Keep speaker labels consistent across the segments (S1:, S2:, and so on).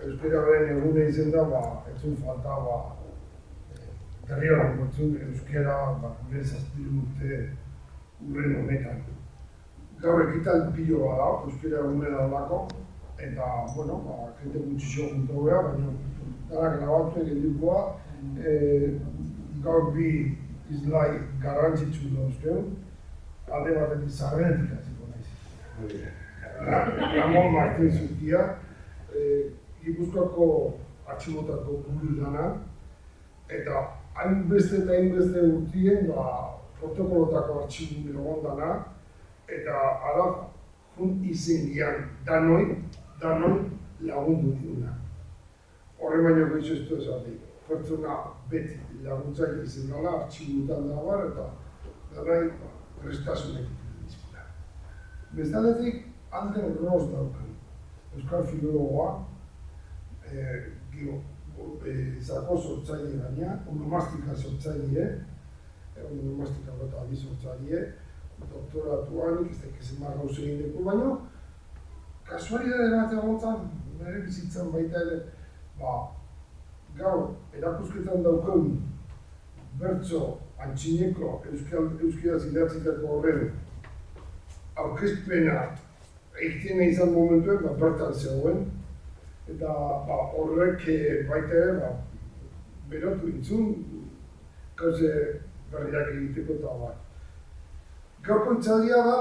S1: euskararen egune izen da, etzun falta, berriro batzun euskara gure zazpiru urte urren honetan. Gaur ekital pilo da, euskara egune da lako, eta, bueno, jente gutxixo junto gara, baina danak grabatu egin dikoa, gaur bi izlai garrantzitsu dauzkeun, alde batetik Zarrenetik hasiko naiz. Ramon Martin Zutia, Gipuzkoako atximotako buru dana, eta hainbeste eta hainbeste urtien protokolotako artxibu egon dana, eta ara jun izen gian danoi lagundu diuna. Horre baino gehiago ez du esatik, pertsona beti laguntzaile izen dela, artxibutan dagoen, eta danai prestasunek dizkula. Bestaletik, Ander Ros daukan, euskal filologoa, zako sortzaile gaina, onomastika sortzaile, onomastika eta adi sortzaile, doktoratuan, ez zenbat gauza egin dugu, baino, kasualidade bat egontzan, nire bizitzan baita ere, gaur erakusketan daukagun bertso antxineko euskaraz idatzitako horren aurkezpena egiten izan momentuen, bertan zegoen, eta horrek baita ere berotu intzun, gauze berriak egiteko eta bat. Gaurko itzaldia da,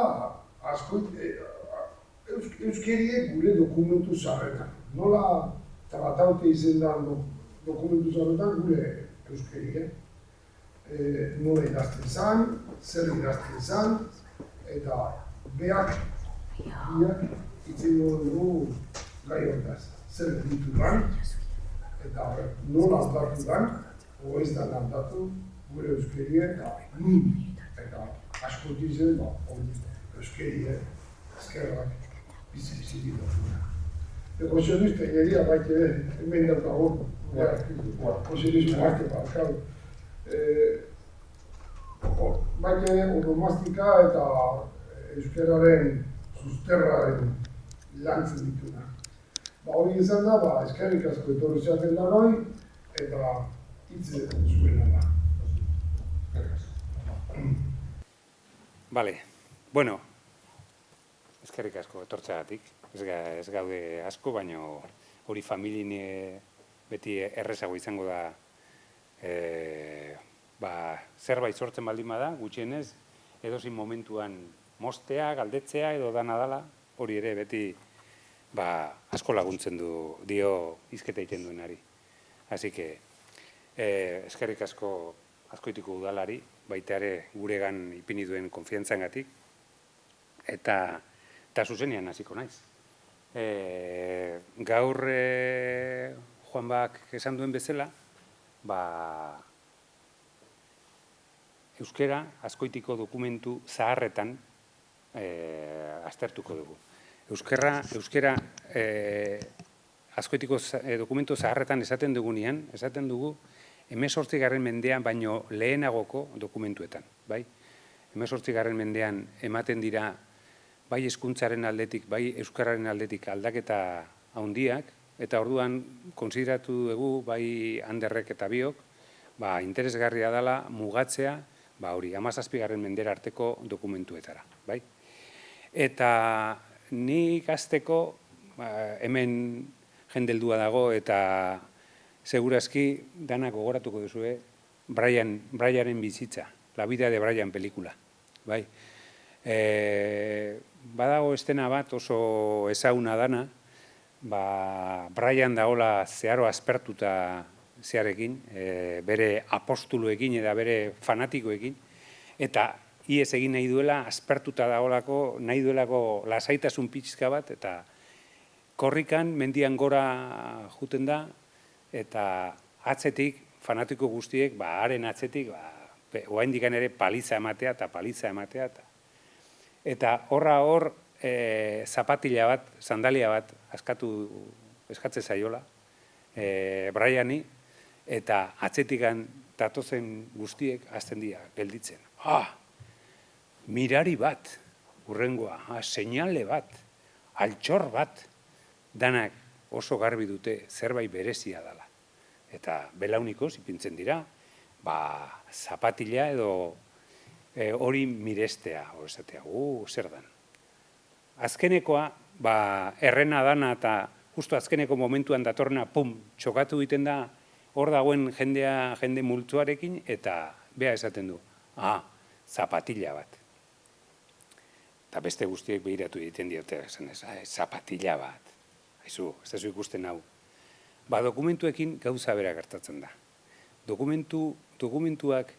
S1: euskeriek gure dokumentu zaharretan. Nola trataute izen da dokumentu zaharretan gure euskeriek. Nola idazten zan, zer idazten zan, eta beak itzen dugu gai hortaz. Zer ditu dan, eta nola aldatu dan, o ez da aldatu gure euskeriek, eta asko dizen, euskeriek, eskerrak, bizi dira. Ekosionista ineria baite hemen daukago, ekosionismo arte barkau. Baite onomastika eta euskararen susterraren lantzen dituna. Hori izan da, eskerrik asko etorri zeaten da noi, eta hitze zuena da.
S2: Bale, bueno, eskerrik asko etortzeagatik. Ez gaude asko, baina hori familien beti errezago izango da zerbait sortzen baldin bada, gutxienez, edozin momentuan mostea, galdetzea edo dana dala, hori ere beti asko laguntzen dio hizketa egiten duenari. Así que, eskerrik asko azkoitiko udalari, baita ere guregan ipini duen konfiantzangatik, eta zuzenean hasiko naiz. Gaur Juan Bak esan duen bezala, euskera azkoitiko dokumentu zaharretan aztertuko dugu. Euskera azkoitiko dokumentu zaharretan esaten dugunean, esaten dugu 18. mendean baino lehenagoko dokumentuetan. 18. mendean ematen dira bai hezkuntzaren aldetik, bai euskararen aldetik aldaketa handiak, eta orduan konsideratu dugu bai Anderrek eta biok, interesgarria dela mugatzea, hori, 17. mendera arteko dokumentuetara. Eta nik hasteko, hemen jendeldua dago eta segurazki danak gogoratuko duzue Brianen bizitza, La vida de Brian pelikula. Badago estena bat oso ezaguna dana, Brian dagoela zeharo aspertuta zearekin, bere apostuluekin eta bere fanatikoekin, eta iez egin nahi duela, aspertuta dagoelako, nahi duelako lasaitasun pixka bat, eta korrikan mendian gora juten da, eta atzetik, fanatiko guztiek, haren atzetik, oraindik ere paliza ematea, eta hor zapatila bat, sandalia bat eskatzen zaiola, Briani, eta atzetikan datozen guztiek hasten dira gelditzen. Mirari bat, hurrengoa, seinale bat, altxor bat, danak oso garbi dute zerbait berezia dela. Eta belaunikoz ipintzen dira, zapatila edo hori mirestea, hori esatea, zer dan. Azkenekoa, errena dana eta justu azkeneko momentuan datorna, txokatu egiten da, hor dagoen jende multzuarekin, eta bea esaten du, zapatila bat. Eta beste guztiek behiratu egiten diote, esan ez, zapatila bat. Haizu, ez da zu ikusten hau. Dokumentuekin gauza bera gertatzen da. Dokumentuak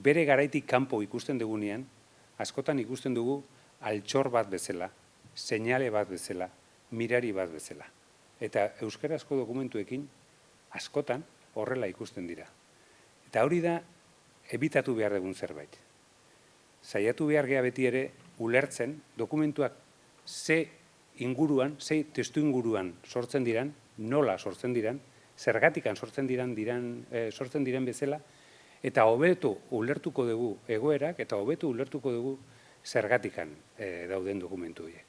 S2: bere garaitik kanpo ikusten dugunean, askotan ikusten dugu altxor bat bezala, seinale bat bezala, mirari bat bezala. Eta euskarazko dokumentuekin askotan horrela ikusten dira. Eta hori da ebitatu behar dugun zerbait. Saiatu behar geha beti ere ulertzen dokumentuak ze inguruan, ze testu inguruan sortzen diran, nola sortzen diran, zergatikan sortzen diren bezala, eta hobeto ulertuko dugu egoerak, eta hobeto ulertuko dugu zergatikan dauden dokumentu horiek.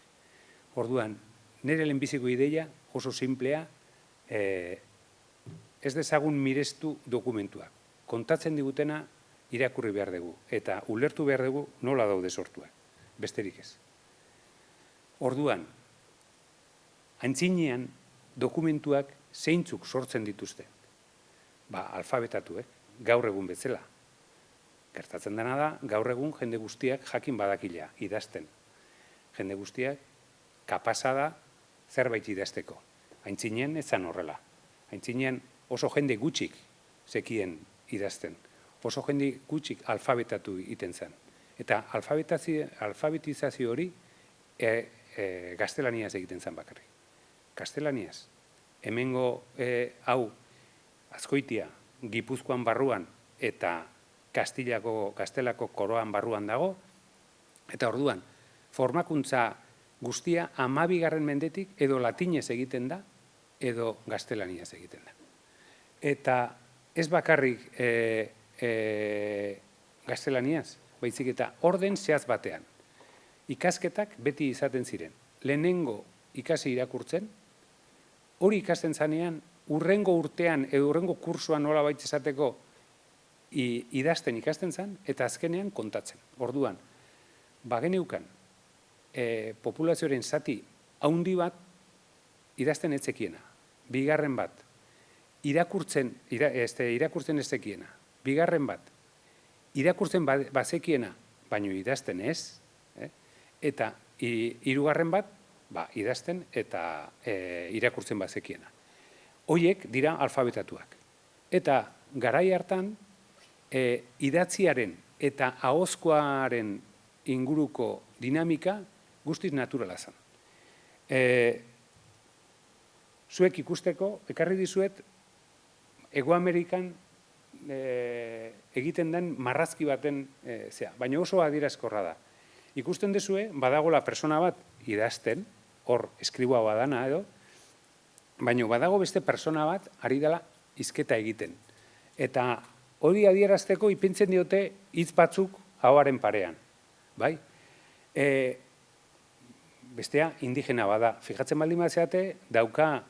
S2: Orduan, nire lehenbiziko ideia oso simplea, ez dezagun mirestu dokumentuak. Kontatzen digutena irakurri behar dugu, eta ulertu behar dugu nola daude sortuak, besterik ez. Orduan, antzinean dokumentuak zeintzuk sortzen dituzte. Alfabetatuek, gaur egun bezala. Gertatzen dena da, gaur egun jende guztiak jakin badakila, idazten. Jende guztiak kapasa da zerbait idazteko. Aintzinen ez zan horrela. Aintzinen oso jende gutxik zekien idazten. Oso jende gutxik alfabetatu egiten zen. Eta alfabetizazio hori gaztelaniaz egiten zen bakarrik. Gaztelaniaz. Hemengo hau Azkoitia, Gipuzkoan barruan eta Gaztelako koroan barruan dago, eta orduan, formakuntza guztia 12. mendetik edo latinez egiten da, edo gaztelaniaz egiten da. Eta ez bakarrik gaztelaniaz, baizik eta orden zehaz batean. Ikasketak beti izaten ziren. Lehenengo ikasi irakurtzen, hori ikasten zanean, urrengo urtean edo urrengo kursuan nola baita esateko idazten ikasten zen, eta azkenean kontatzen. Orduan, bageneukan populazioaren zati haundi bat idazten etzekiena, bigarren bat, irakurtzen ez zekiena, bigarren bat, irakurtzen bazekiena, baino idazten ez, eta hirugarren bat, idazten eta irakurtzen bazekiena. Hoiek dira alfabetatuak. Eta garai hartan, idatziaren eta ahozkoaren inguruko dinamika guztiz naturala zen. Zuek ikusteko, ekarri dizuet, Hego Amerikan egiten den marrazki baten zea, baina oso adierazkorra da. Ikusten dezue, badagola persona bat idazten, hor eskribua badana edo, baina badago beste persona bat ari dela hizketa egiten. Eta hori adierazteko ipintzen diote hitz batzuk ahoaren parean. Bai? Bestea indigena bada. Fijatzen baldin bat zeate, dauka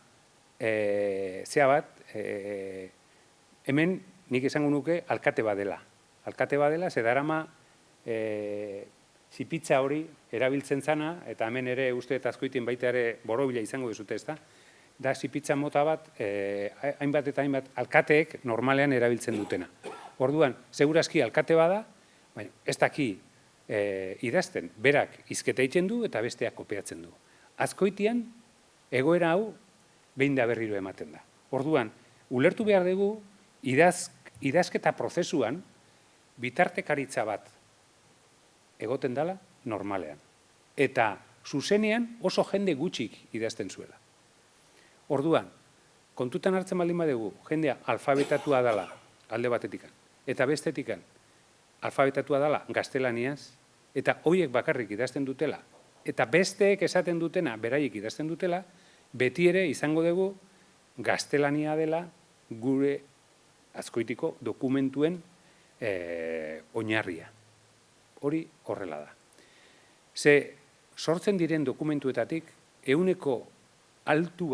S2: zea bat, hemen nik esango nuke alkate badela. Alkate badela, ze darama zipitza hori erabiltzen zana, eta hemen ere uste eta Azkoitien baita ere borobila izango duzute, ez da? Da zipitza mota bat, hainbat eta hainbat alkateek normalean erabiltzen dutena. Orduan, segurazki alkate bada, baina ez daki idazten, berak hizketa egiten du eta besteak kopiatzen du. Azkoitian, egoera hau behin da berriro ematen da. Orduan, ulertu behar dugu, idazketa prozesuan, bitartekaritza bat egoten dela normalean. Eta zuzenean oso jende gutxik idazten zuela. Orduan, kontutan hartzen baldin badugu, jendea alfabetatua dela alde batetikan, eta bestetikan alfabetatua dela gaztelaniaz, eta hoiek bakarrik idazten dutela, eta besteek esaten dutena beraiek idazten dutela, beti ere izango dugu gaztelania dela gure Azkoitiko dokumentuen oinarria. Hori horrela da. Ze sortzen diren dokumentuetatik, 100 altu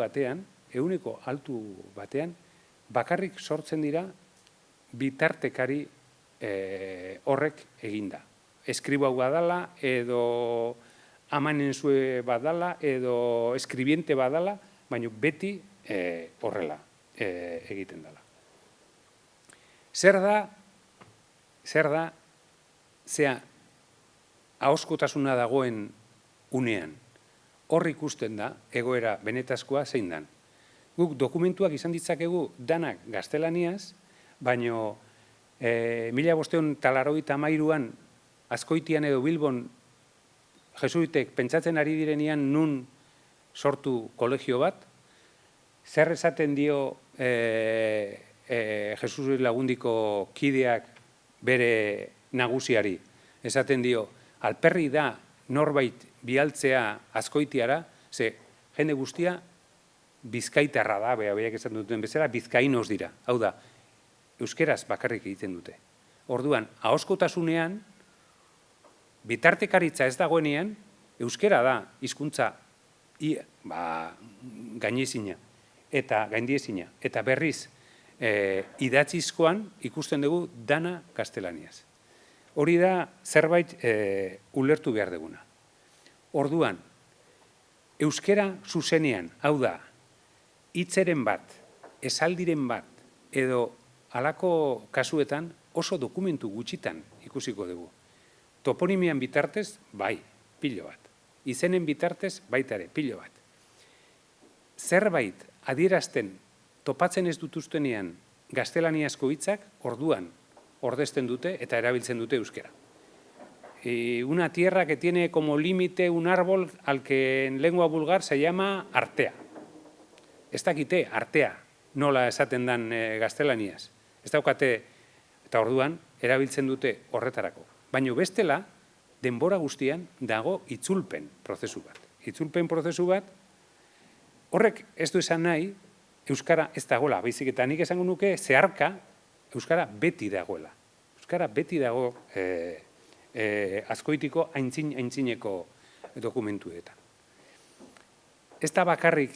S2: batean, bakarrik sortzen dira bitartekari horrek eginda. Eskriba badala, edo amanenzue badala, edo eskribiente badala, baina beti horrela egiten dela. Zer da, zea, ahoskotasuna dagoen unean, hor ikusten da, egoera benetazkoa zein dan. Guk dokumentuak izan ditzakegu danak gaztelaniaz, baino 1583an Azkoitian edo Bilbon jesuitek pentsatzen ari direnean nun sortu kolegio bat, zer esaten dio Jesus Lagundiko kideak bere nagusiari, esaten dio, alperri da norbait bialtzea Azkoitiara, ze jende guztia bizkaitarra da, behiak esan duten bezala, bizkainos dira. Hau da, euskeraz bakarrik egiten dute. Orduan, ahoskotasunean, bitartekaritza ez dagoenean, euskera da hizkuntza gainezina eta gaindiezina. Eta berriz, idatzizkoan ikusten dugu dana gaztelaniaz. Hori da zerbait ulertu behar duguna. Orduan, euskera zuzenean, hau da, hitzeren bat, esaldiren bat, edo halako kasuetan oso dokumentu gutxitan ikusiko dugu. Toponimian bitartez, bai, pilo bat. Izenen bitartez, baita ere, pilo bat. Zerbait adierazten topatzen ez dutuztenean gaztelaniazko hitzak, orduan ordezten dute eta erabiltzen dute euskera. Una tierra que tiene como límite un árbol al que en lengua vulgar se llama artea. Ez dakite artea nola esaten dan gaztelaniaz. Ez daukate, eta orduan, erabiltzen dute horretarako. Baina bestela, denbora guztian dago itzulpen prozesu bat. Itzulpen prozesu bat, horrek ez du esan nahi, euskara ez dagoela, baizik eta nik esango nuke zeharka, euskara beti dagoela. Euskara beti dago Azkoitiko aintzineko dokumentuetan. Ez da bakarrik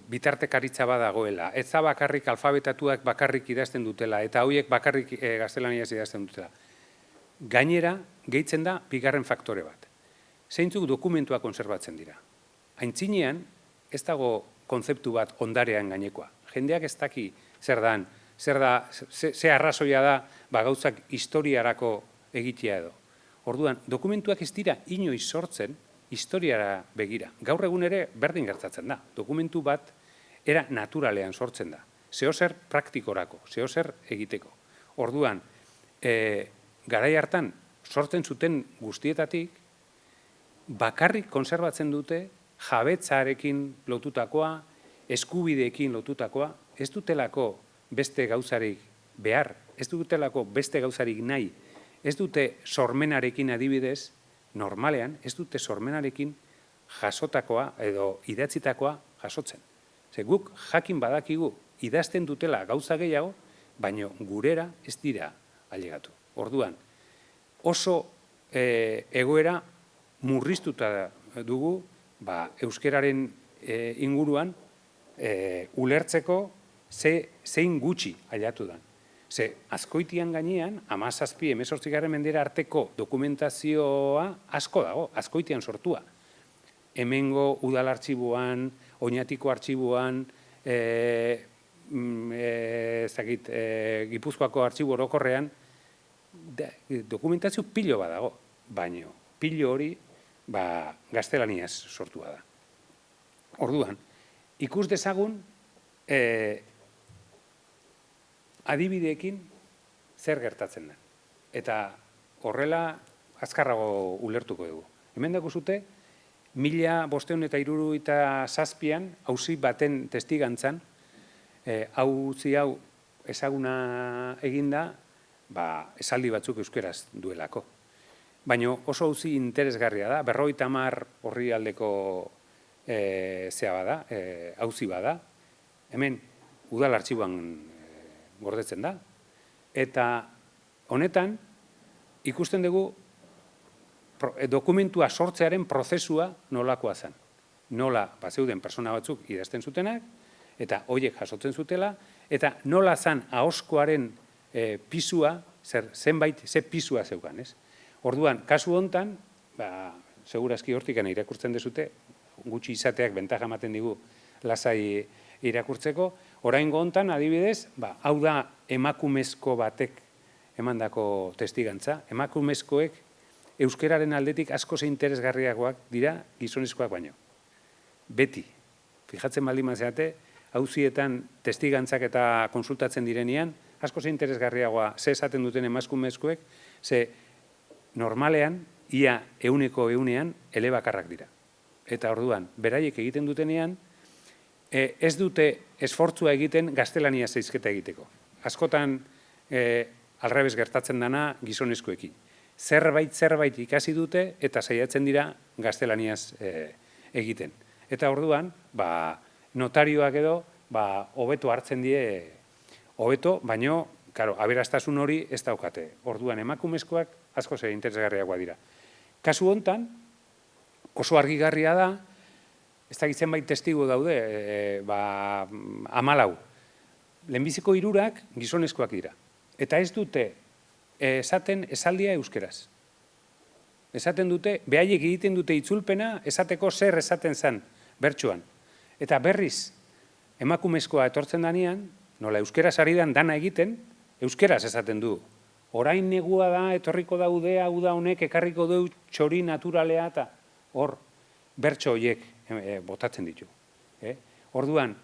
S2: bitartekaritza badagoela, ez da bakarrik alfabetatuak bakarrik idazten dutela, eta horiek bakarrik gaztelaniaz idazten dutela. Gainera, gehitzen da bigarren faktore bat. Zeintzuk dokumentua konserbatzen dira. Aintzinean, ez dago konzeptu bat ondarean gainekoa. Jendeak ez daki zer dan, ze arrazoia da gauzak historiarako egitea edo. Orduan, dokumentuak ez dira inoiz sortzen historiara begira. Gaur egun ere berdin gertatzen da. Dokumentu bat era naturalean sortzen da. Zeozer praktikorako, zeozer egiteko. Orduan, garai hartan sortzen zuten guztietatik, bakarrik konserbatzen dute jabetzarekin lotutakoa, eskubideekin lotutakoa, ez dutelako beste gauzarik behar, ez dutelako beste gauzarik nahi, ez dute sormenarekin adibidez, normalean, ez dute sormenarekin jasotakoa edo idatzitakoa jasotzen. Ze guk jakin badakigu idazten dutela gauza gehiago, baina gurera ez dira ailegatu. Orduan, oso egoera murriztuta dugu euskeraren inguruan ulertzeko zein gutxi ailatu da. Ze Azkoitian gainean, 17-18 mendera arteko dokumentazioa asko dago, Azkoitian sortua. Hemengo udal artxiboan, Oñatiko artxiboan, Gipuzkoako artxibo orokorrean, dokumentazio pilo bat dago, baina pilo hori gaztelaniaz sortua da. Orduan, ikus dezagun adibideekin zer gertatzen da. Eta horrela azkarrago ulertuko dugu. Hemen dago zute, 1577an auzi baten testigantzan, auzi hau ezaguna eginda, esaldi batzuk euskeraz duelako. Baina oso auzi interesgarria da, 50 horri aldeko zea bada, auzi bada, hemen udal artxiboan gordetzen da. Eta honetan ikusten dugu dokumentua sortzearen prozesua nolakoa zen. Nola zeuden persona batzuk idazten zutenak, eta horiek jasotzen zutela, eta nola zen ahoskoaren pisua, ze pisua zeukan, ez? Orduan, kasu hontan, segurazki hortikan irakurtzen dezute, gutxi izateak bentaja ematen digu lasai irakurtzeko, oraingo hontan, adibidez, hau da emakumezko batek emandako testigantza, emakumezkoek euskeraren aldetik askoz interesgarriagoak dira gizonezkoak baino. Beti, fijatzen baldin mazeate, auzietan testigantzak eta konsultatzen direnean, askoz interesgarriagoa ze esaten duten emakumezkoek, ze normalean, ia euneko elebakarrak dira. Eta orduan, beraiek egiten dutenean, ez dute esfortzua egiten gaztelania zeizketa egiteko. Askotan, alrebez gertatzen dana gizonezkoekin. Zerbait ikasi dute eta saiatzen dira gaztelaniaz egiten. Eta orduan, notarioak edo, hobeto hartzen die, hobeto, baino, aberastasun hori ez daukate. Orduan, emakumezkoak asko zer interesgarriagoa dira. Kasu hontan, oso argigarria da, ez da zenbait testigu daude, 14. Lehenbiziko 3 gizonezkoak dira. Eta ez dute esaten esaldia euskeraz. Esaten dute, behaiek egiten dute itzulpena, esateko zer esaten zen bertsuan. Eta berriz, emakumezkoa etortzen danean, nola euskeraz ari dan dana egiten, euskeraz esaten du. Orain negua da, etorriko daudea, uda honek, ekarriko du txori naturalea, eta hor, bertso horiek botatzen ditu. Orduan,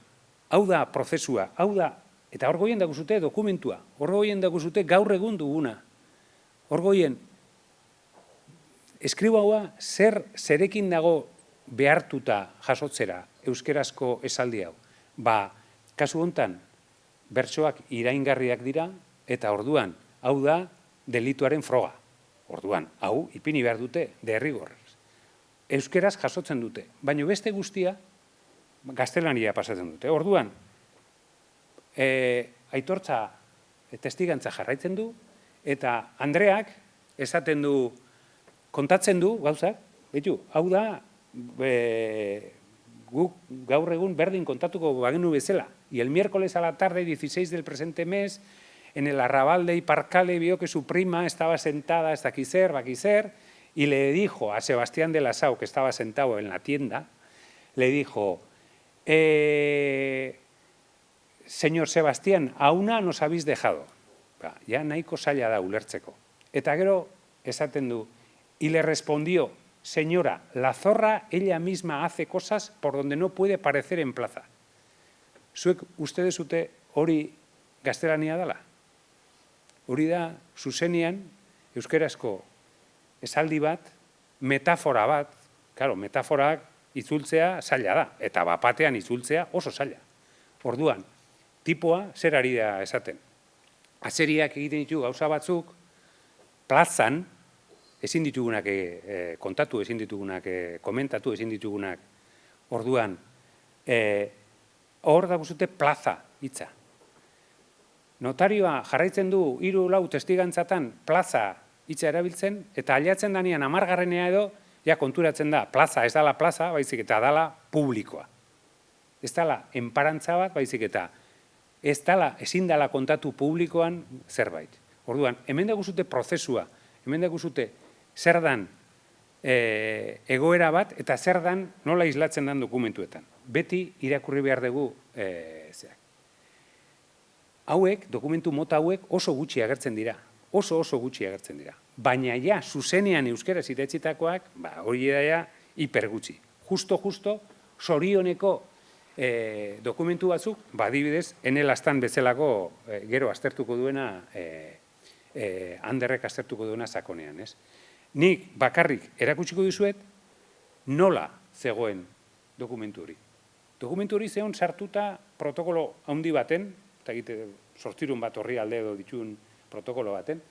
S2: hau da prozesua, hau da, eta hor goien daguzute dokumentua, hor goien daguzute gaur egun duguna. Hor goien, eskribaua zerekin dago behartuta jasotzera euskerazko esaldi hau. Kasu hontan, bertsoak iraingarriak dira, eta orduan, hau da delituaren froga. Orduan, hau ipini behar dute, derrigorrez. Euskeraz jasotzen dute, baina beste guztia gaztelania pasatzen dute. Orduan, aitortza testigantza jarraitzen du, eta Andreak esaten du, kontatzen du, gauzak, hau da, guk gaur egun berdin kontatuko bagenu bezala. Y el miércoles a la tarde, 16 del presente mes, en el arrabal de Iparcale vio que su prima estaba sentada hasta Quiser, y le dijo a Sebastián de Lasau, que estaba sentado en la tienda, le dijo, señor Sebastián, a una nos habéis dejado. Ya nahiko zaila da ulertzeko. Eta gero esaten du, y le respondió, señora, la zorra ella misma hace cosas por donde no puede parecer en plaza. Zuek uste dezute hori gaztelania dela? Hori da, zuzenean, euskerazko esaldi bat, metafora bat, metaforak itzultzea zaila da, eta bapatean itzultzea oso zaila. Orduan, tipoa zer ari da esaten. Azeriak egiten ditu gauza batzuk, plazan, ezin ditugunak kontatu, ezin ditugunak komentatu, ezin ditugunak. Orduan, hor daguzute plaza hitza. Notarioa jarraitzen du 3-4 testigantzatan plaza hitza erabiltzen, eta aliatzen danean 10. edo, ja konturatzen da, plaza ez dala plaza, baizik eta dala publikoa. Ez dala enparantza bat, baizik eta ez dala, ezin dala kontatu publikoan zerbait. Orduan, hemen daguzute prozesua, hemen daguzute zer dan egoera bat, eta zer dan nola islatzen dan dokumentuetan. Beti irakurri behar dugu zeak. Hauek, dokumentu mota hauek oso gutxi agertzen dira. Oso gutxi agertzen dira. Baina ja, zuzenean euskera zitetxitakoak, hori da hipergutxi. Justo, sorioneko dokumentu batzuk, adibidez, enel astan bezalako gero aztertuko duena, Anderrek aztertuko duena sakonean, ez? Nik bakarrik erakutsiko dizuet nola zegoen dokumentu hori. Dokumentu hori zeon sartuta protokolo handi baten, eta egite sortzirun bat horri alde edo ditun protokolo baten,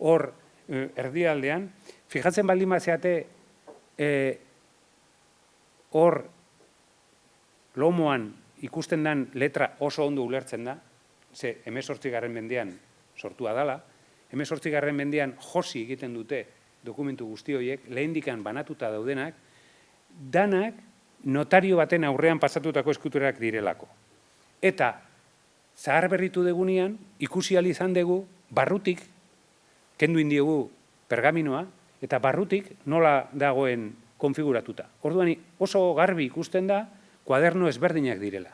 S2: hor erdialdean, fijatzen baldin bat zeate, hor lomoan ikusten den letra oso ondo ulertzen da, ze 18. mendean sortua dala, 18. mendean josi egiten dute dokumentu guzti horiek, lehendikan banatuta daudenak, danak notario baten aurrean pasatutako eskriturak direlako. Eta zahar berritu degunean, ikusi ahal izan dugu, barrutik, kendu indiogu pergaminoa, eta barrutik nola dagoen konfiguratuta. Orduan oso garbi ikusten da, kuaderno ezberdinak direla.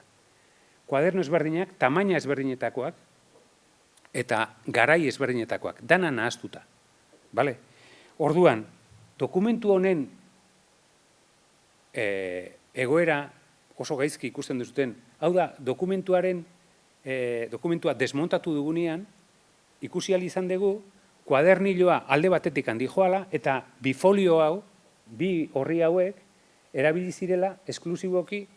S2: Kuaderno ezberdinak, tamaina ezberdinetakoak, eta garai ezberdinetakoak, dana nahaztuta. Bale? Orduan, dokumentu honen egoera oso gaizki ikusten duzuten, hau da, dokumentua desmontatu dugunean, ikusi ahal izan dugu, kuaderniloa alde batetik handi joala, eta bifolio hau, bi horri hauek, erabili zirela esklusiboki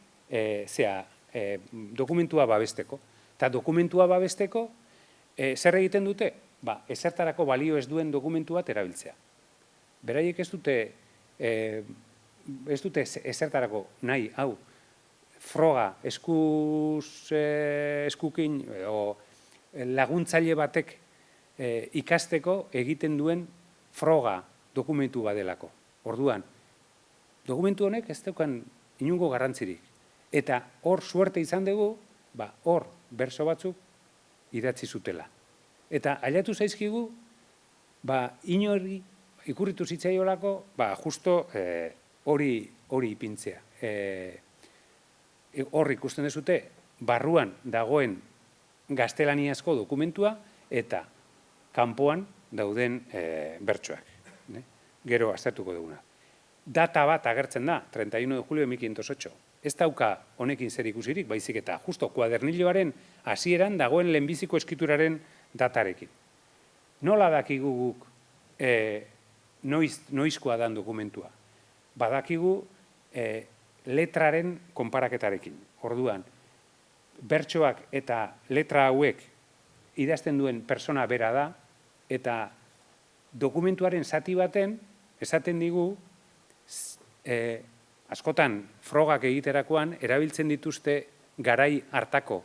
S2: dokumentua babesteko. Eta dokumentua babesteko, zer egiten dute? Ezertarako balio ez duen dokumentu bat erabiltzea. Beraiek ez dute ezertarako nahi, hau, froga eskukin laguntzaile batek ikasteko egiten duen froga dokumentu badelako. Orduan, dokumentu honek ez daukan inungo garrantzirik. Eta hor suerte izan dugu, hor berso batzuk idatzi zutela. Eta ailatu zaizkigu, inori ikurritu zitzaiolako, justo hori ipintzea. Hor ikusten dezute, barruan dagoen gaztelaniazko dokumentua eta kanpoan dauden bertsoak. Gero aztertuko duguna. Data bat agertzen da, 31 de julio de 1508. Ez dauka honekin zer ikusirik, baizik eta justo kuaderniloaren hasieran dagoen lehenbiziko eskrituran datarekin. Nola dakigu guk noizkoa dan dokumentua? Badakigu letraren konparaketarekin. Orduan, bertsoak eta letra hauek idazten duen persona bera da, eta dokumentuaren zati baten, esaten digu, askotan frogak egiterakoan, erabiltzen dituzte garai hartako,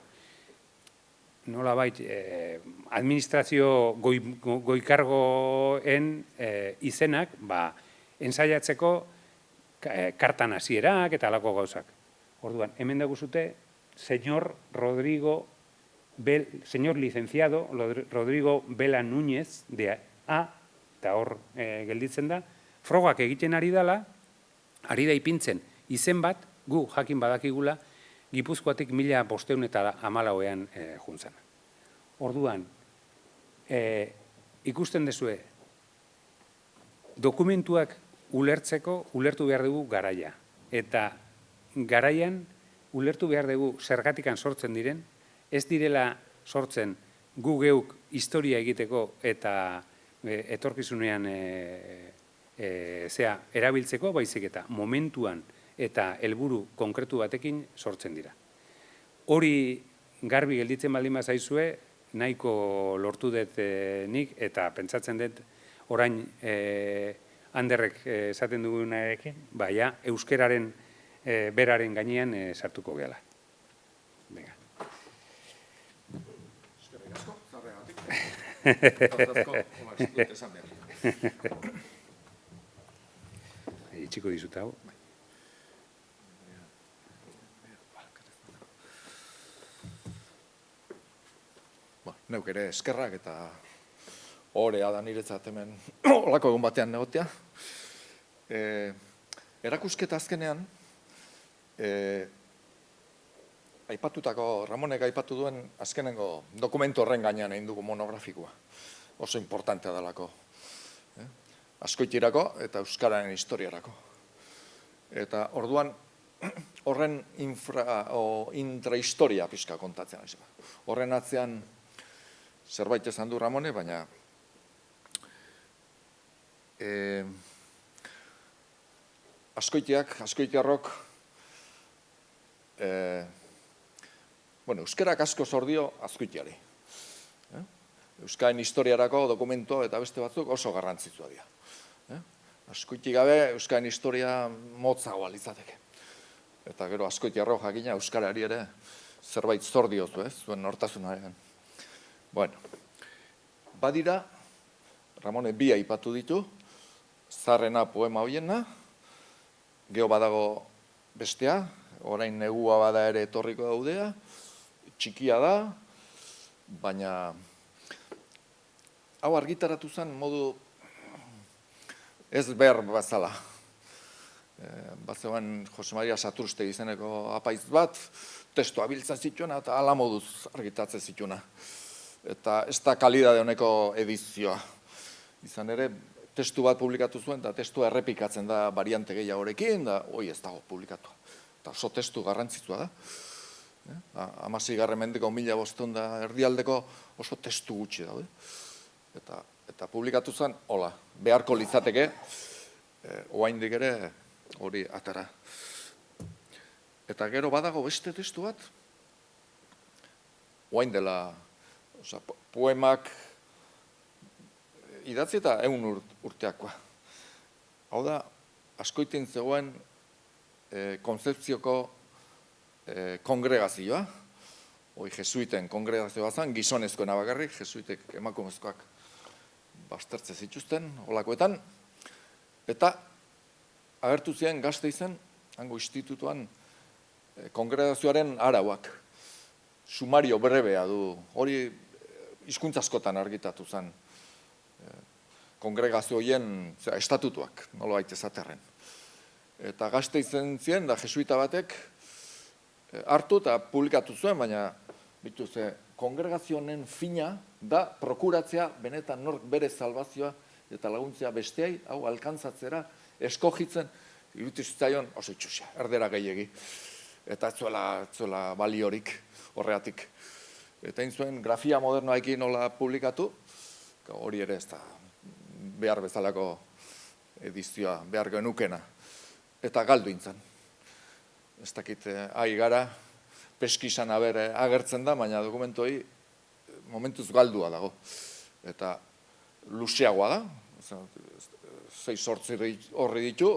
S2: nolabait, administrazio goikargoen izenak, ensaiatzeko kartan hasierak eta alako gauzak. Orduan, hemen daguzute, señor licenciado Rodrigo Vela Núñez de A, eta hor gelditzen da, frogak egiten ari da ipintzen izen bat, gu jakin badakigula, Gipuzkoatik 1514ean juntzen. Orduan, ikusten dezue, dokumentuak ulertu behar dugu garaia. Eta garaian ulertu behar dugu zergatikan sortzen diren, ez direla sortzen gu geuk historia egiteko eta etorkizunean erabiltzeko, baizik eta momentuan eta helburu konkretu batekin sortzen dira. Hori garbi gelditzen baldin bazaizue, nahiko lortu dut nik, eta pentsatzen dut orain Anderrek esaten dugunarekin, euskeraren beraren gainean sartuko gehala. Venga.
S3: Eskerrik asko, zarregatik.
S2: Itxiko dizut hau.
S3: Neuk ere eskerrak eta horea da niretzat hemen olako egun batean negotea. Erakusketa azkenean, Ramonek aipatu duen azkenengo dokumentu horren gainean egin dugu monografikoa. Oso importantea dalako. Azkoitirako eta euskararen historiarako. Eta orduan horren intrahistoria pixka kontatzen. Horren atzean zerbait esan du Ramone, baina azkoitiarrok euskerak asko zor dio azkoitiari. Euskaren historiarako dokumento eta beste batzuk oso garrantzitsua dira. Azkoitik gabe euskaren historia motzagoa litzateke. Eta gero azkoitiarrok jakina euskarari ere zerbait zor diozu, zuen nortasunaren. Bueno, badira, Ramone bi aipatu ditu, zarrena poema hoiena, geho badago bestea, orain negua bada ere etorriko daudea, txikia da, baina hau argitaratu zen modu ez behar bazala. Bazean Jose Maria Saturste izeneko apaiz bat, testua biltzen zituena eta ala moduz argitatzen zituena. Eta ez da kalidade honeko edizioa. Izan ere, testu bat publikatu zuen, eta testua errepikatzen da variante gehiagorekin, da hoi ez dago publikatua. Eta oso testu garrantzitsua da. 16. mendeko 1500 da erdialdeko oso testu gutxi daude. Eta publikatu zen, hola, beharko litzateke, oraindik ere hori atara. Eta gero badago beste testu bat, orain dela, poemak idatzi eta 100 urteakoa. Hau da, Azkoitin zegoen Kontzepzioko kongregazioa, hoi jesuiten kongregazioa zen, gizonezkoena bakarrik, jesuitek emakumezkoak baztertze zituzten, holakoetan, eta agertu ziren Gasteizen, hango institutuan, kongregazioaren arauak. Sumario brebea du, hori hizkuntza askotan argitatu zen, kongregazioen estatutuak, nolabait esaterren. Eta Gasteizen ziren, da jesuita batek hartu eta publikatu zuen, baina kongregazioen fina da prokuratzea benetan nork bere salvazioa eta laguntzea besteai, hau alkantzatzera, eskogitzen, iruditu zitzaion oso itxusia, erdera gehiegi. Eta ez zuela baliorik horregatik. Eta egin zuen grafia modernoaekin nola publikatu, hori ere ez da behar bezalako edizioa, behar genukena. Eta galdu intzan. Ez dakit, ari gara, peskisan agertzen da, baina dokumentoi momentuz galdua dago. Eta luzeagoa da, 6-8 horri ditu,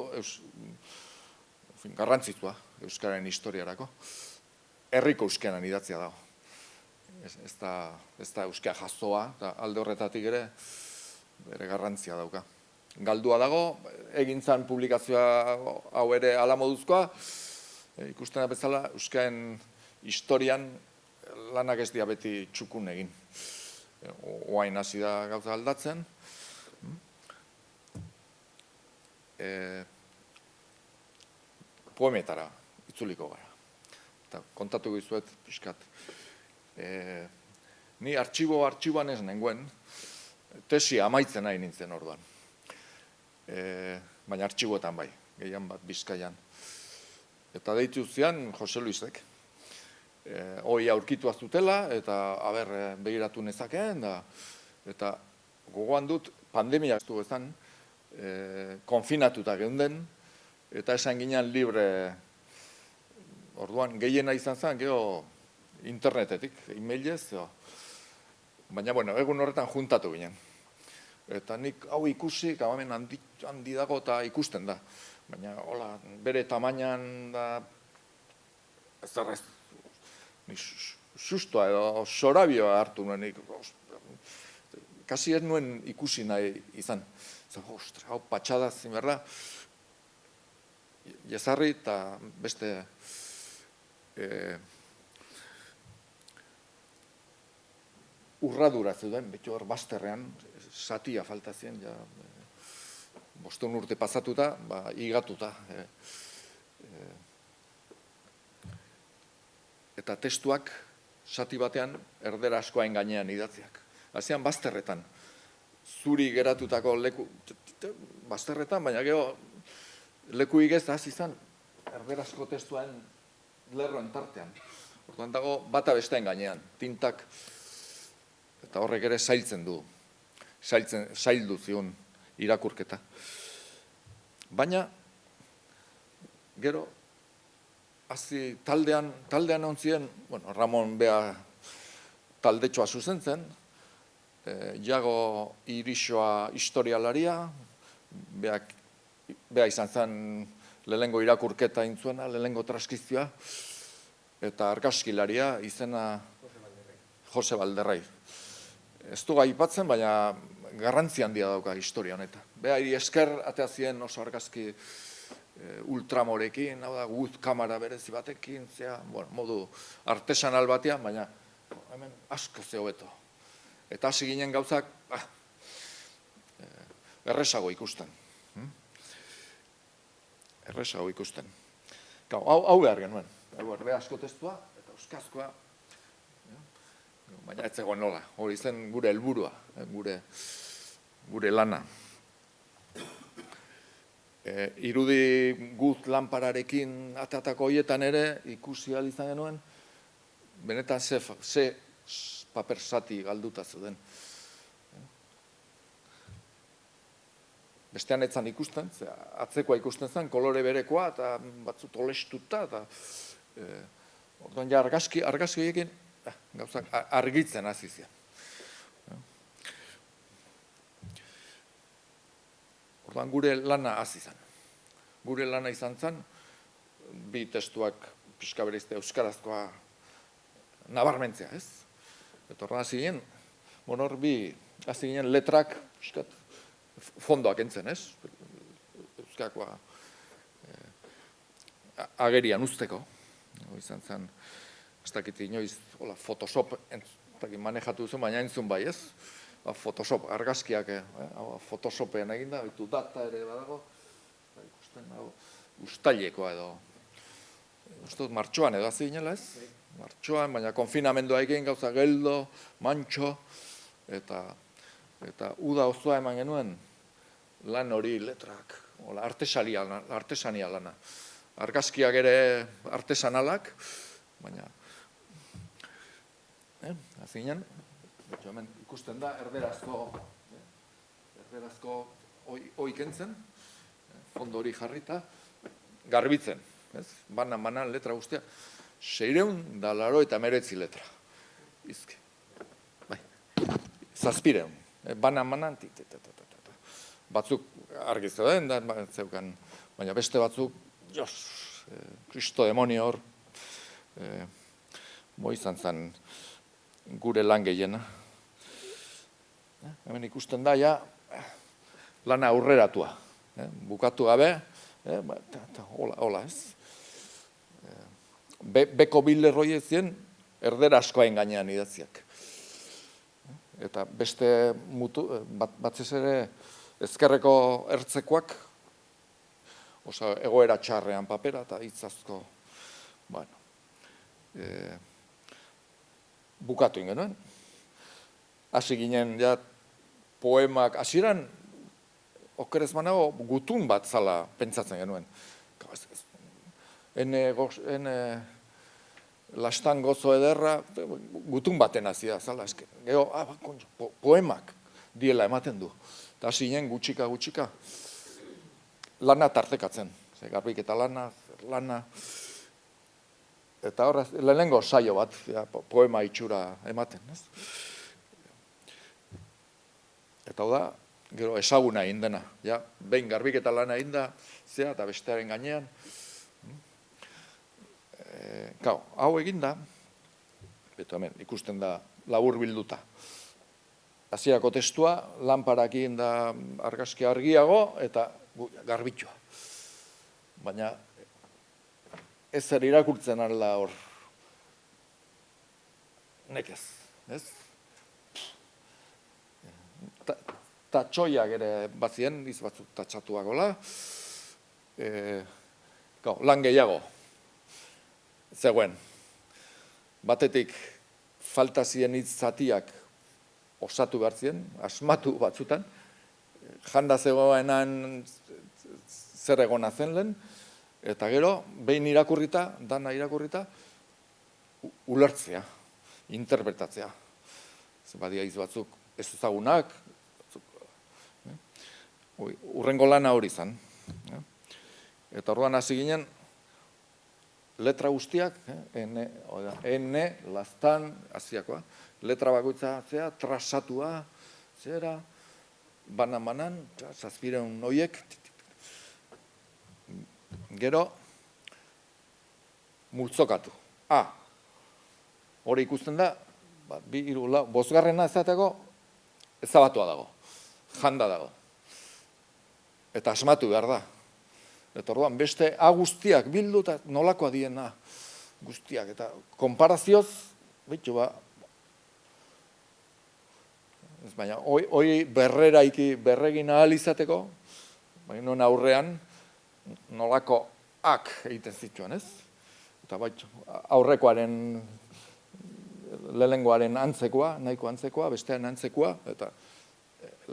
S3: garrantzitua euskararen historiarako. Herriko euskeran idatzia dago. Ez da euskara jazoa, eta alde horretatik ere bere garrantzia dauka. Galdua dago, egintzan publikazioa hau ere ala moduzkoa, ikusten da bezala euskaren historian lanak ez dira beti txukun egin. Oain hasi da gauza aldatzen. Poemetara itzuliko gara. Eta kontatu gizuet, pixkat. Ni artxiboan ez nengoen, tesi amaitzen nahi nintzen orduan. Baina artxiboetan bai, gehian bat Bizkaian. Eta deitu zian Jose Luisek. Hoi aurkitu azutela, eta begiratu nezakeen, eta gogoan dut pandemia ez du ezan, konfinatuta geunden, eta esan ginen libre, orduan gehiena izan zen, geho internetetik, e-mailez, baina, bueno, egun horretan juntatu ginen. Eta nik hau ikusi, hemen handi dago eta ikusten da. Baina, hola, bere tamainan da, ez errez, nik sustoa edo sorabioa hartu nuen, kasi ez nuen ikusi nahi izan. Ostra, hau patxada zimerra, jezarri eta beste urradura zeuden, beti hor bazterrean, satia falta zien, 5 urte pasatuta, igatuta. Eta testuak sati batean erdera askoain gainean idatziak. Hazean bazterretan, zuri geratutako leku, bazterretan, baina geho leku igez hasi izan erderazko testuan lerroen tartean. Orduan dago bata bestean gainean, tintak, eta horrek ere zailtzen du, zaildu zion irakurketa. Baina, gero, hazi taldean ontzien, bueno, Ramon Bea taldetxoa zuzentzen, Jago Irixoa historialaria, Bea izan zen lehengo irakurketa intzuena, lehengo transkripzioa, eta argazkilaria izena Jose Balderrei. Ez du aipatzen, baina garrantzi handia dauka historia honetan. behari esker ateazien oso argazki ultramorekin, hau da, guz kamera berezi batekin, modu artesanal batean, baina hemen asko ze hobeto. Eta hasi ginen gauzak, errezago ikusten. Errezago ikusten. Hau behar genuen. Be asko testua eta euskazkoa. Baina ez zegoen nola. Hori zen gure helburua, gure lana. Irudi guz lanpararekin atatako hoietan ere ikusi ahal izan genuen, benetan ze paper zati galduta zeuden. Bestean etzan ikusten, atzekoa ikusten zen, kolore berekoa, eta batzu tolestuta, eta orduan ja argazki horiekin gauzak argitzen hasi ziren. Orduan gure lana hasi zen. Gure lana izan zen, bi testuak pixka bereizte euskarazkoa nabarmentzea, ez? Eta orduan hasi ginen, hor hasi ginen letrak, pixkat, fondoak entzen, ez? Euskakoa agerian usteko. Izan zen, ez dakit inoiz, Photoshop manejatu duzu, baina entzun bai, ez? Photoshop, argazkiak, Photoshopean eginda, bitu data ere badago, ikusten, ustailekoa edo, uste dut, martxoan edo hasi ginela, ez? Martxoan, baina konfinamendua egin gauza geldo, mantxo, eta uda osoa eman genuen lan hori letrak, artesania lana. Argazkiak ere artesanalak, baina hasi ginen, hemen ikusten da erderazko oikentzen, fondo hori jarrita, garbitzen, banan letra guztia, 689 letra, izki, bai, 700, banan, batzuk argizte den, baina beste batzuk, Kristo demonio hor, izan zen gure lan gehiena. Hemen ikusten da, lana aurreratua, bukatu gabe, hola ez. Beko bilerroi ezien, erderaskoain gainean idatziak. Eta beste batzez ere ezkerreko ertzekoak, egoera txarrean papera eta hitzazko, bukatu ingenuen. Hasi ginen, poemak, hasieran okerez manago, gutun bat zala pentsatzen genuen. Hene lastan gozo ederra, gutun baten hazia, zala, gero, poemak diela ematen du. Eta hasi ginen gutxika, lana tartekatzen, garbik eta lana, eta horrez, lehenengo saio bat, poema itxura ematen. Eta hau da, gero ezaguna egin dena, behin garbik eta lana egin da, eta bestearen gainean. Hau egin da, hemen ikusten da labur bilduta. Hasierako testua, lanparak egin da argazki argiago eta garbitua. Baina ez zer irakurtzen ala hor nekez, ez? Tatxoiak ere bazien, iz batzuk tatxatuak gola. Lan gehiago zegoen. Batetik falta ziren hitz zatiak osatu behar ziren, asmatu batzutan, janda zegoenan zer egona zen lehen, eta gero, behin irakurrita, dana irakurrita, ulertzea, interpretatzea. Badia hitz batzuk ez ezagunak, urrengo lana hori zen. Eta orduan hasi ginen, letra guztiak, ene, lastan, hasiakoa, letra bakoitza zea, trasatua, zera, banan, 700 noiek, gero, multzokatu. Hori ikusten da, bosgarrena ezateko, ezabatua dago, janda dago. eta asmatu behar da. Eta orduan, beste A guztiak bildu eta nolakoa diena guztiak. Eta konparazioz, behitu ba, baina, hoi berregin ahal izateko, baina aurrean nolako ak egiten zituen, ez? Eta aurrekoaren lehengoaren antzekoa, nahiko antzekoa, bestean antzekoa, eta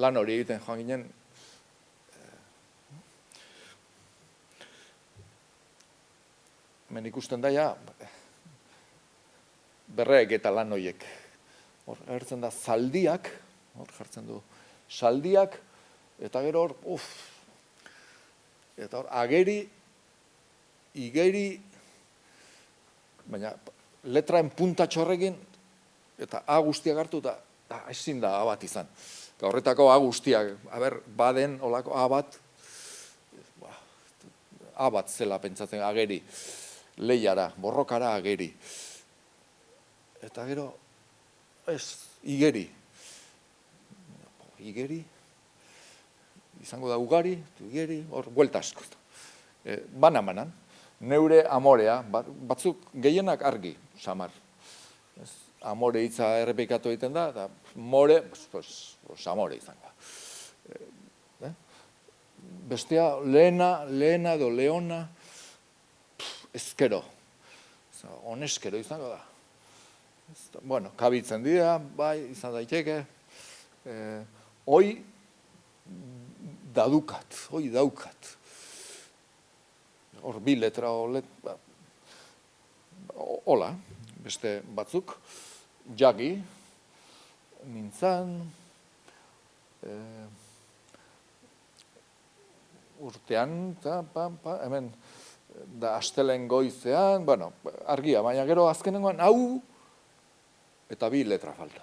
S3: lan hori egiten joan ginen. Hemen ikusten daia, berreek eta lan horiek. Hor, agertzen da zaldiak, hor jartzen du, saldiak, eta gero hor, eta hor, ageri, igeri, baina letraen punta txorrekin, eta A guztiak hartu, eta ezin da A bat izan. Horretako A guztiak, baden olako A bat zela pentsatzen, ageri, lehiara, borrokara ageri. Eta gero, igeri. Igeri, izango da ugari, igeri, hor, buelta asko. Banan, neure amorea, batzuk gehienak argi, samar. Amore hitza errepikatu egiten da, eta more, amore izango. Bestea, lehena edo leona, eskero. Honeskero izango da. Bueno, kabitzen dira, bai, izan daiteke. Hoi daukat. Hor bi letra, hola, beste batzuk, jagi, nintzan, urtean, hemen, da astelen goizean, bueno, argia, baina gero azkenengoan, hau, eta bi letra falta.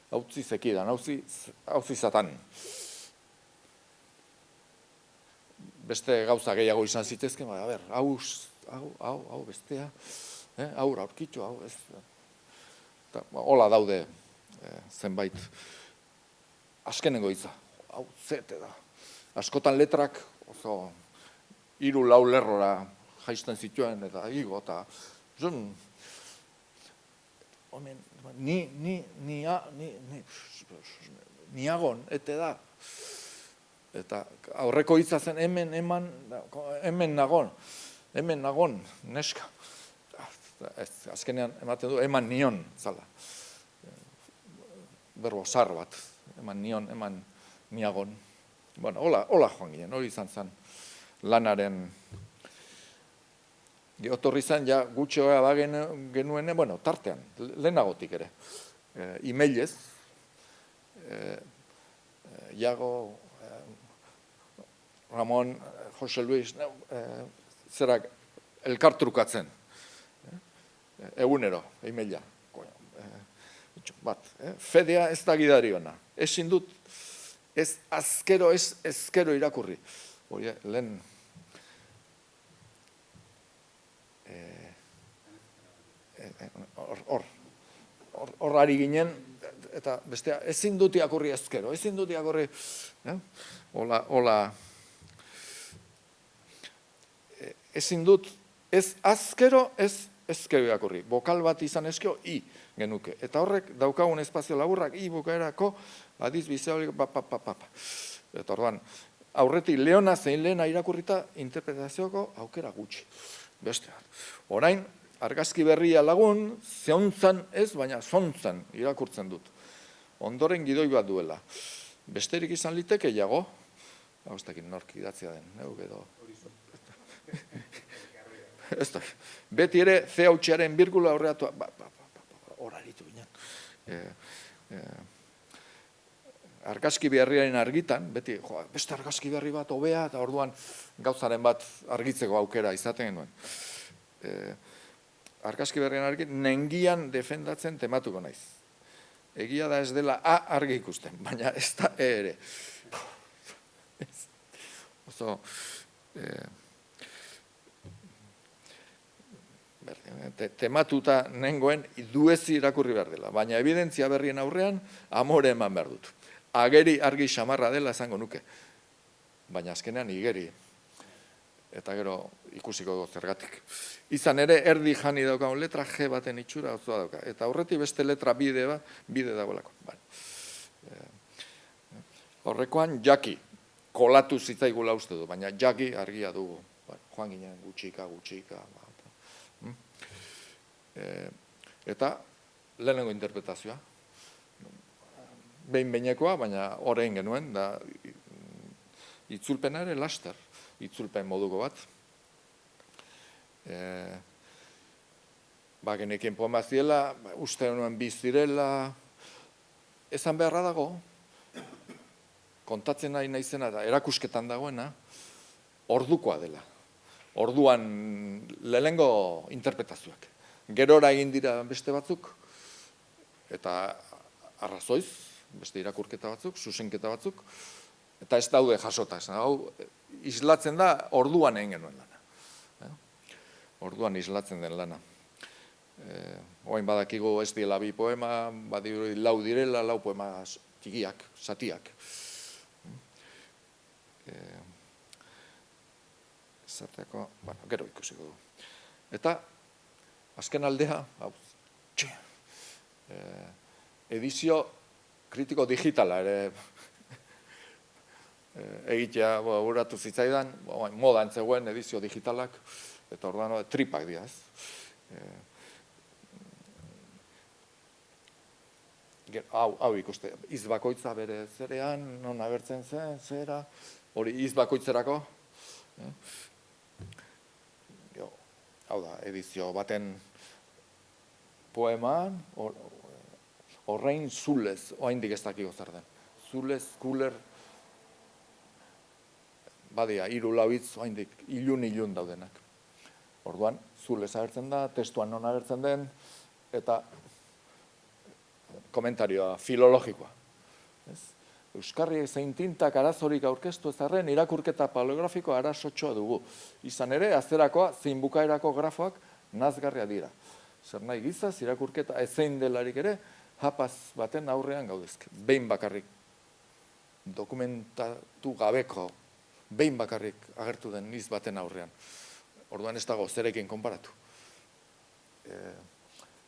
S3: Hautzi zekidan, hautzi zatan. Beste gauza gehiago izan zitezken, hau, bestea, aurra aurkitu, hau, ez. Hola daude zenbait azkenengo hitza, hau zete da. Askotan letrak oso 3-4 lerrora jaisten zituen, eta igo, eta niagon, ete da. Eta aurreko hitza zen hemen nagon, neska. Azkenean ematen du, eman nion, zala. Berbo zar bat, eman nion, eman niagon. Bueno, hola joan ginen, hori izan zen lanaren. Otorri zen, ja, gutxoa genuen, bueno, tartean, lehenagotik ere. Emailez, Iago, Ramon, Jose Luis, zerak elkartrukatzen. Egunero, emaila. Fedea ez da gidari ona. Ezin dut, ez ezkero irakurri. Hori, lehen... Hor ari ginen, eta bestea, ezin dut irakurri ezkero, ezin dut irakurri... Hola... Ezin dut, ez azkero, ez ezkero irakurri. Bokal bat izan ezkero, i genuke. Eta horrek daukagun espazio laburrak, i bukaerako, adiz bizeo, Eta orduan, aurretik leona zein lehena irakurrita, interpretazioko aukera gutxi. Beste bat. Orain, argazki berria lagun, zehontzan ez, baina zontzan irakurtzen dut. Ondoren gidoi bat duela. Besterik izan liteke jago, hau ez dakit nork idatzia den, neuk edo... Beti ere, ze hautxearen birgula horreatu, hor aritu ginen. Argazki berriaren argitan, beti, beste argazki berri bat hobea, eta orduan gauzaren bat argitzeko aukera izaten genuen. Argazki berriaren argitan, nengian defendatzen tematuko naiz. Egia da ez dela A argi ikusten, baina ez da E ere. Oso... tematuta nengoen duezi irakurri behar dela, baina evidentzia berrien aurrean amore eman behar dut. Ageri argi xamarra dela esango nuke, baina azkenean igeri, eta gero ikusiko zergatik. Izan ere, erdi jani daukagun letra G baten itxura osoa dauka, eta aurretik beste letra bide dagoelako. Horrekoan jaki, kolatu zitzaigula uste du, baina jaki argia dugu. Joan ginen gutxika. Eta lehenengo interpretazioa. Behin-behinekoa, baina orain genuen, da itzulpena ere laster, itzulpen moduko bat. Genekien poema ziela, uste nuen bizirela, esan beharra dago, kontatzen nahi naizena da, erakusketan dagoena, ordukoa dela. Orduan lehenengo interpretazioak. Gerora egin dira beste batzuk, eta arrazoiz, beste irakurketa batzuk, zuzenketa batzuk, eta ez daude jasota. Hau, islatzen da, orduan egin genuen lana. Orduan islatzen den lana. Oain badakigu ez diela bi poema, badiru lau direla, lau poema txikiak, zatiak. Zarteko, gero ikusiko du. Eta, azken aldea, edizio kritiko digitala ere egitea uratu zitzaidan, modan zegoen edizio digitalak, eta orduan tripak dira, hau ikuste, izbakoitza bere zerean, non agertzen zen, zera, hori izbakoitzerako, hau da, edizio baten poeman, horrein zulez, oaindik ez dakiko zer den. Zulez, kuler, badia, hiru lau hitz, oaindik ilun daudenak. Orduan, zulez agertzen da, testuan non agertzen den, eta komentarioa filologikoa. Euskarri zein tintak arazorik aurkeztu ezarren irakurketa paleografiko arasotxoa dugu. Izan ere, azerakoa zein bukaerako grafoak nazgarria dira. Zer nahi gizaz, irakurketa ezein delarik ere, hapaz baten aurrean gaudezke. Behin bakarrik dokumentatu gabeko, behin bakarrik agertu den niz baten aurrean. Orduan ez dago zerekin konparatu.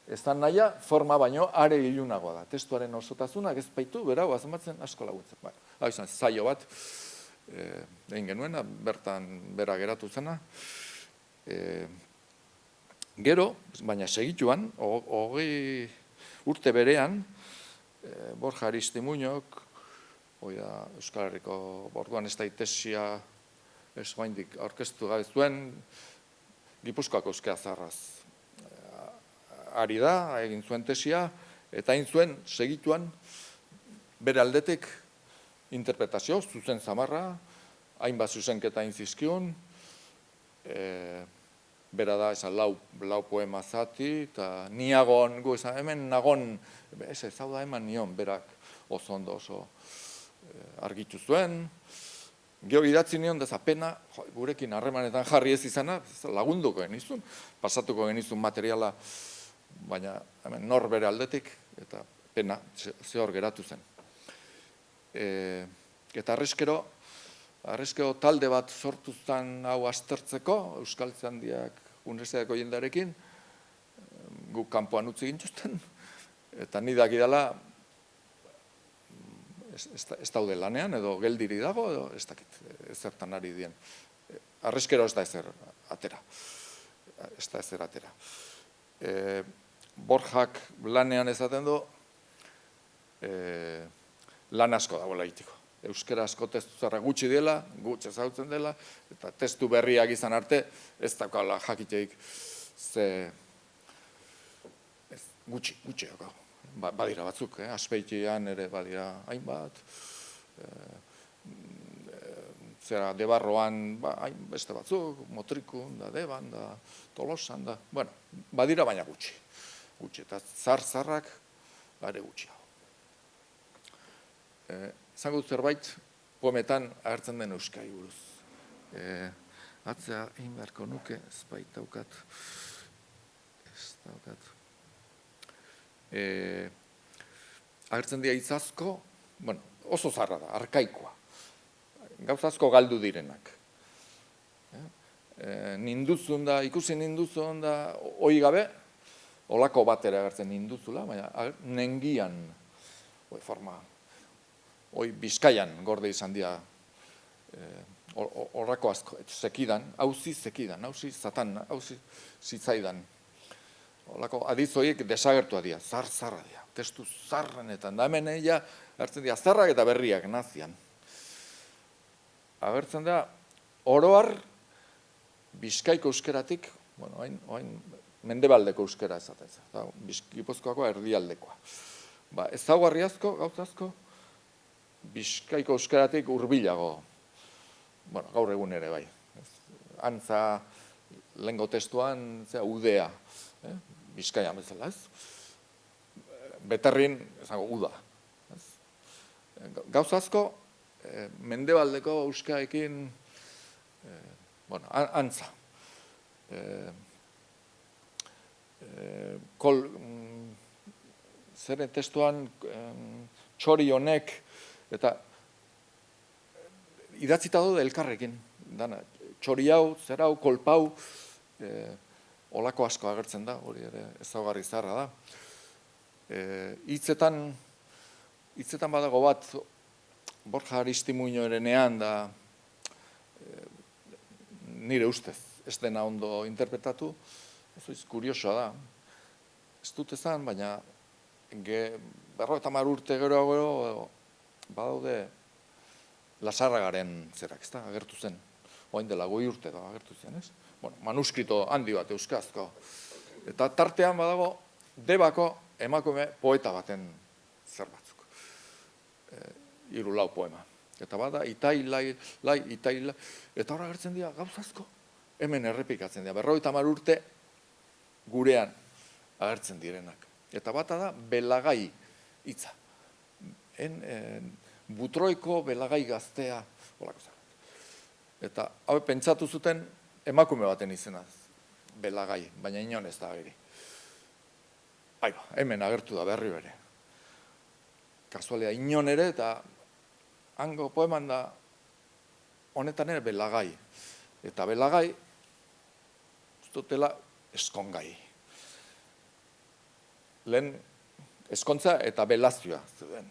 S3: Ez da nahia, forma baino are ilunagoa da. Testuaren osotasunak ez baitu, berau, azamatzen asko laguntzen. Hau izan, zailo bat, egin genuena, bertan bera geratu zena. Gero, baina segituan, hogei urte berean, Borja Aristimuñok, Euskal Herriko, orduan ez da tesia, ez baindik aurkeztu gabe zuen, Gipuzkoako euskera zaharraz ari da, egin zuen tesia, eta egin zuen segituan bere aldetik interpretazio, zuzen zamarra, hainbat zuzenketa egin zizkion, bera da, esan lau poema zati, eta niagon, gu esan, hemen nagon, ez hau da eman nion, berak oso ondo oso argitu zuen, geho idatzi nion, deza pena, gurekin harremanetan jarri ez izana, lagunduko genizun, pasatuko genizun materiala, baina hemen nor bere aldetik, eta pena, zehor geratu zen. Eta arrezkero talde bat sortu zen hau aztertzeko, Euskaltzaindiak Unibertsitateako jendarekin, guk kanpoan utzi gintuzten, eta nidak idala, ez daude lanean, edo geldiri dago, edo ez dakit, ezertan ari dien. Arrezkero ez da ezer atera. Borjak lanean ezaten du, lan asko dagoela egiteko. Euskara asko testu zarra gutxi dela, gutxi ezautzen dela, eta testu berriak izan arte, ez daukala jakiteik gutxi dago. Badira batzuk, Azpeitian ere badira hainbat, zera Debarroan beste batzuk, Motrikun, da Deban, da Tolosan, da, bueno, badira baina gutxi, eta zar-zarrak bare gutxiago. Zango dut zerbait, poemetan agertzen den euskai buruz. Atzea egin beharko nuke, ez baitaukat. Agertzen dira hitz asko, bueno, oso zarra da, arkaikoa. Gauza asko galdu direnak. Ninduzun da, ikusi ninduzun da, hoi gabe, olako batera agertzen ninduzula, baina nengian, forma, hoi Bizkaian gorde izan dira, horrako asko, sekidan, hauzi sekidan, hauzi zatan, hauzi zitzaidan. Olako adizoiek desagertua dira, zarra dira, testu zarrenetan, da hemen egia, agertzen dira, zarrak eta berriak nazian. Agertzen da, oroar, Bizkaiko euskeratik, bueno, oain mendebaldeko euskera esaten zen, Gipuzkoakoa erdialdekoa. Ezaugarri asko, gauza asko, Bizkaiko euskeratik hurbilago, bueno, gaur egun ere bai. Antza, lehengo testuan, udea, Bizkaian bezala, ez? Beterrin, esango, uda. Gauza asko, mendebaldeko euskaekin, bueno, antza. Zeren testuan txori honek, eta idatzita daude elkarrekin. Txori hau, zer hau, kolpau, olako asko agertzen da, hori ere ezaugarri zarra da. Hitzetan badago bat, Borja Aristimuñorenean da, nire ustez, ez dena ondo interpretatu, ez kuriosoa da. Ez dut ezan, baina 50 urte gero, badaude Lasarragaren zerak, ez da, agertu zen. Oain dela 5 urte da agertu zen, ez? Bueno, manuskrito handi bat euskazko. Eta tartean badago, Debako emakume poeta baten zer batzuk. 3-4 poema. Eta bada, itai, lai, eta hor agertzen dira gauzazko, hemen errepikatzen dira. 50 urte gurean agertzen direnak. Eta bata da, belagai hitza. Butroiko belagai gaztea, holako zen. Eta hau pentsatu zuten emakume baten izenaz, belagai, baina inon ez da ageri. Hemen agertu da berri bere. Kasualia inon ere, eta hango poeman da, honetan ere belagai. Eta belagai, dutela eskongai. Lehen eskontza eta belazioa zuen.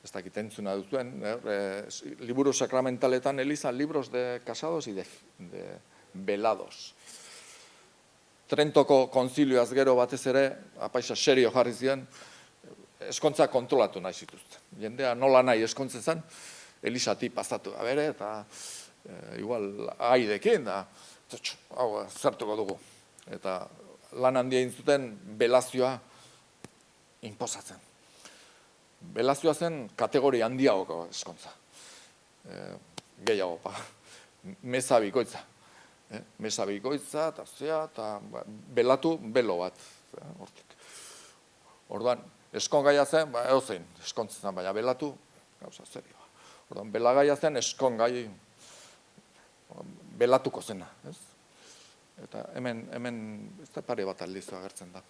S3: Ez dakit entzuna duzuen, liburu sakramentaletan elizan libros de casados y de velados. Trentoko konzilioaz gero batez ere, apaisa serio jarri ziren, eskontza kontrolatu nahi zituzten. Jendea nola nahi eskontzen zen, Elisati pasatu da bere, eta igual aidekin, da, hau, zertuko dugu. Eta lan handia intzuten belazioa inposatzen. Belazioa zen kategoria handiagoko eskontza. Gehiago, meza bikoitza. Meza bikoitza, eta zea, eta belatu belo bat. Hortik. Orduan, eskongaia zen, edozein, eskontzen zen, baina belatu, gauza zerioa. Orduan, belagaia zen eskongai belatuko zena. Eta hemen, ez da pare bat aldizu agertzen da.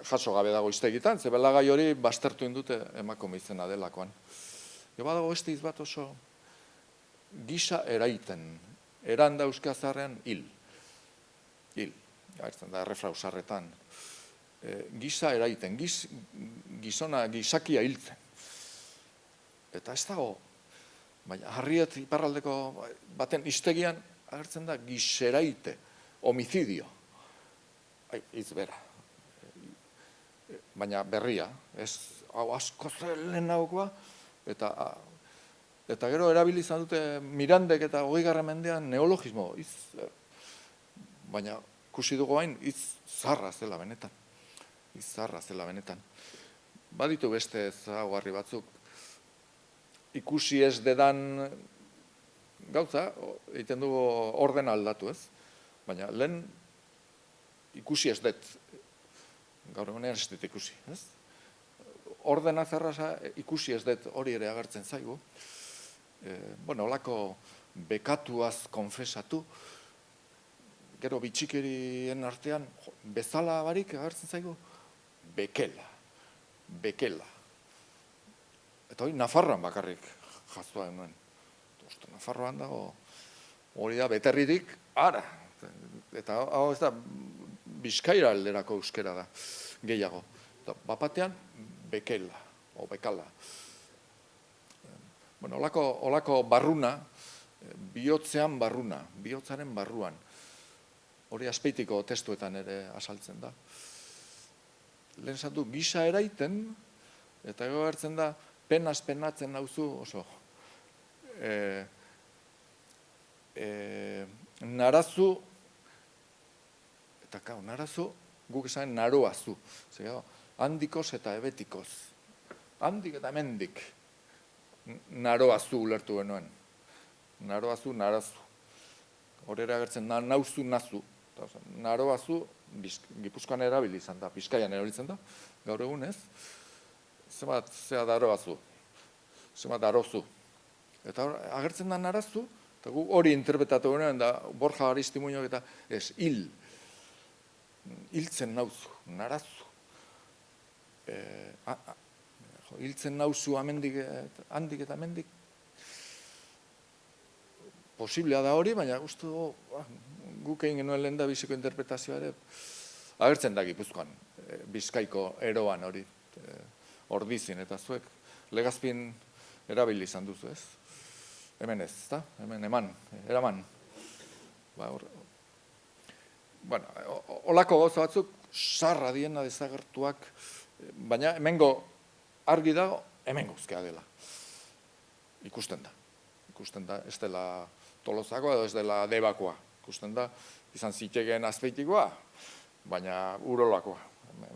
S3: Jaso gabe dago iztegitan, ze belagai hori baztertu indute emakume izena delakoan. Badago beste hitz bat oso gisa eraiten, eranda euskazarrean hil. Hil, agertzen da errefrau sarretan. Gisa eraiten, gizona, gizakia hiltzen. Eta ez dago, baina Harriet iparraldeko baten iztegian agertzen da giseraite, homizidio. Hitz bera. Baina berria, ez hau asko zelen naukoa, eta gero erabilizan dute Mirandek eta 20. mendean neologismo, baina kusi dugu hain, hitz zarra zela benetan. Baditu beste ezaugarri batzuk, ikusi ez dedan gauza, egiten dugu ordena aldatu ez, baina lehen ikusi ez det, gaur egunean ez dit ikusi, ez? Ordena zerraza ikusi ez dut hori ere agertzen zaigu. Olako bekatuaz konfesatu, gero bitxikerien artean, bezala barik agertzen zaigu, bekela. Eta hori Nafarroan bakarrik jaztua denuen. Nafarroan dago, hori da beterririk, ara. Eta hau ez da, Bizkaira alderako euskera da, gehiago. Bapatean, bekela, o bekala. Bueno, olako barruna, bihotzaren barruan. Hori Azpeitiko testuetan ere asaltzen da. Lehen zatu, gisa eraiten, eta gero hartzen da, penatzen nauzu oso. Narazu, eta narazu, guk esan naroazu. Handikoz eta ebetikoz. Handik eta hemendik. Naroazu ulertu genuen. Naroazu, narazu. Horera agertzen da, nauzu, nazu. Naroazu, Gipuzkoan erabili izan da, Bizkaian erabiltzen da, gaur egun ez. Zemat, zea daroazu. Zemat darozu. Eta agertzen da narazu, eta gu hori interpretatu genuen, da Borja Aristimuñok eta ez, hiltzen nauzu, narazu. Hiltzen nauzu handik eta hemendik. Posiblea da hori, baina uste guk egin genuen lehen da biziko interpretazioa ere agertzen da Gipuzkoan, Bizkaiko eroan hori, Ordizin, eta zuek Legazpin erabili izan duzu, ez? Hemen ez, ezta? Hemen eraman. Bueno, olako gauza batzuk, sarra diena desagertuak, baina hemengo argi dago, hemengo uzkea dela. Ikusten da, ez dela Tolosakoa edo ez dela Debakoa. Ikusten da, izan zitekeen Azpeitikoa, baina Urolakoa,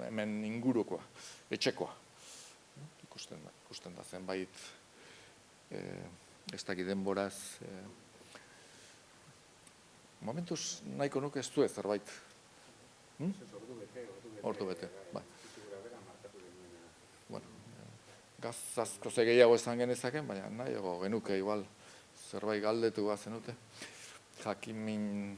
S3: hemen ingurukoa, etxekoa. Ikusten da zenbait, ez dakit denboraz, momentuz nahiko nuke ez du zerbait. Ordu bete, bai. Gazazko gehiago esan genezaken, baina nahiago genuke igual zerbait galdetu bazenute. Jakimin